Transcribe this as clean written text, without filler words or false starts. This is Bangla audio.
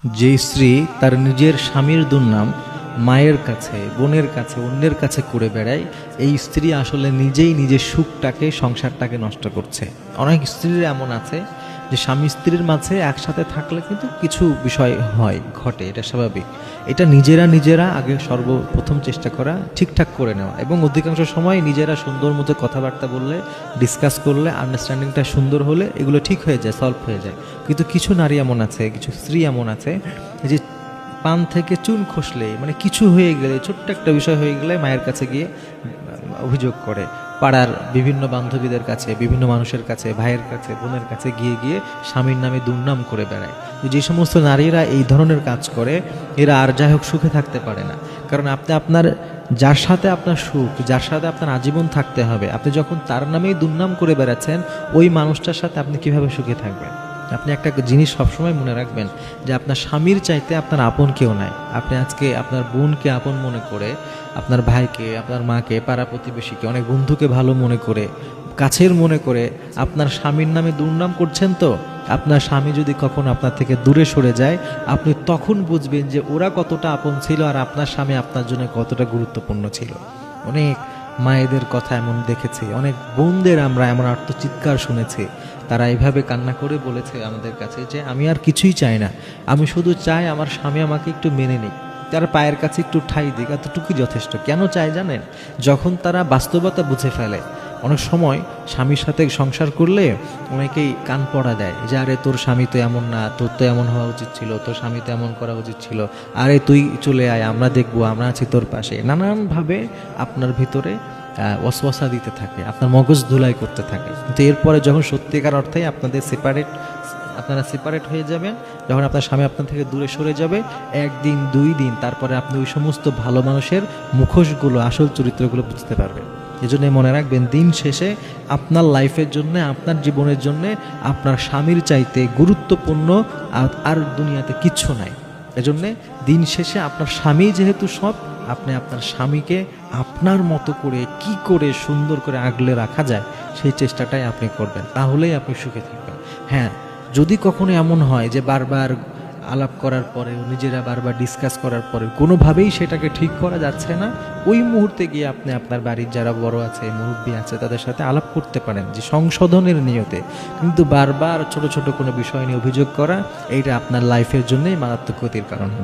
যে স্ত্রী তার নিজের স্বামীর দুর্নাম মায়ের কাছে, বোনের কাছে, অন্যের কাছে করে বেড়ায়, এই স্ত্রী আসলে নিজেই নিজের সুখটাকে, সংসারটাকে নষ্ট করছে। অনেক স্ত্রীর এমন আছে যে স্বামী স্ত্রীর মাঝে একসাথে থাকলে কিন্তু কিছু বিষয় হয়, ঘটে, এটা স্বাভাবিক। এটা নিজেরা আগে সর্বপ্রথম চেষ্টা করা, ঠিকঠাক করে নেওয়া, এবং অধিকাংশ সময় নিজেরা সুন্দর মতো কথাবার্তা বললে, ডিসকাস করলে, আন্ডারস্ট্যান্ডিংটা সুন্দর হলে এগুলো ঠিক হয়ে যায়, সলভ হয়ে যায়। কিন্তু কিছু নারী এমন আছে, কিছু স্ত্রী এমন আছে যে পান থেকে চুন খসলে, মানে কিছু হয়ে গেলে, ছোট্ট একটা বিষয় হয়ে গেলে মায়ের কাছে গিয়ে অভিযোগ করে, পাড়ার বিভিন্ন বান্ধবীদের কাছে, বিভিন্ন মানুষের কাছে, ভাইয়ের কাছে, বোনের কাছে গিয়ে গিয়ে স্বামীর নামে দুর্নাম করে বেড়ায়। তো যে সমস্ত নারীরা এই ধরনের কাজ করে, এরা আর যাই হোক সুখে থাকতে পারে না। কারণ আপনি আপনার যার সাথে আপনার সুখ, যার সাথে আপনার আজীবন থাকতে হবে, আপনি যখন তার নামেই দুর্নাম করে বেড়াচ্ছেন, ওই মানুষটার সাথে আপনি কিভাবে সুখে থাকবেন? আপনি একটা জিনিস সবসময় মনে রাখবেন যে আপনার স্বামীর চাইতে আপনার আপন কেউ নাই। আপনি আজকে আপনার বোনকে আপন মনে করে, আপনার ভাইকে, আপনার মাকে, পাড়া প্রতিবেশীকে, অনেক বন্ধুকে ভালো মনে করে, কাছের মনে করে আপনার স্বামীর নামে দুর্নাম করছেন। তো আপনার স্বামী যদি কখনো আপনার থেকে দূরে সরে যায়, আপনি তখন বুঝবেন যে ওরা কতটা আপন ছিল আর আপনার স্বামী আপনার জন্য কতটা গুরুত্বপূর্ণ ছিল। অনেক মায়েদের কথা এমন দেখেছি, অনেক বোনদের আমরা এমন আর্তচিৎকার শুনেছি, তারা এইভাবে কান্না করে বলেছে আমাদের কাছে যে আমি আর কিছুই চাই না, আমি শুধু চাই আমার স্বামী আমাকে একটু মেনে নিক, তার পায়ের কাছে একটু ঠাঁই দিক, এতটুকুই যথেষ্ট। কেন চায় জানেন? যখন তারা বাস্তবতা বুঝে ফেলে। অনেক সময় স্বামীর সাথে সংসার করলে অনেকেই কান পড়া দেয় যে আরে তোর স্বামী তো এমন না, তোর তো এমন হওয়া উচিত ছিল, তোর স্বামী তো এমন করা উচিত ছিল, আরে তুই চলে আয়, আমরা দেখবো, আমরা আছি তোর পাশে। নানানভাবে আপনার ভিতরে ওয়াসওয়াসা দিতে থাকে, আপনার মগজ ধুলাই করতে থাকে। কিন্তু এরপরে যখন সত্যিকার অর্থে আপনারা সেপারেট হয়ে যাবেন, যখন আপনার স্বামী আপনার থেকে দূরে সরে যাবে, একদিন দুই দিন তারপরে আপনি ওই সমস্ত ভালো মানুষের মুখোশগুলো, আসল চরিত্রগুলো বুঝতে পারবেন। এজন্য মনে রাখবেন, দিন শেষে আপনার লাইফের জন্য, আপনার জীবনের জন্য আপনার স্বামীর চাইতে গুরুত্বপূর্ণ আর দুনিয়াতে কিচ্ছু নাই। এজন্য দিন শেষে আপনার স্বামী যেহেতু সব, আপনি আপনার স্বামীকে আপনার মতো করে কি করে সুন্দর করে আগলে রাখা যায় সেই চেষ্টাটাই আপনি করবেন, তাহলেই আপনি সুখে থাকবেন। হ্যাঁ, যদি কখনো এমন হয় যে বারবার আলাপ করার পরে, নিজেরা বারবার ডিসকাস করার পরে কোনোভাবেই সেটাকে ঠিক করা যাচ্ছে না, ওই মুহূর্তে গিয়ে আপনি আপনার বাড়ির যারা বড় আছে, মুরব্বী আছে, তাদের সাথে আলাপ করতে পারেন যে সংশোধনের নিয়তে। কিন্তু বারবার ছোট ছোট কোনো বিষয় নিয়ে অভিযোগ করা, এইটা আপনার লাইফের জন্যই মারাত্মক ক্ষতির কারণ হবে।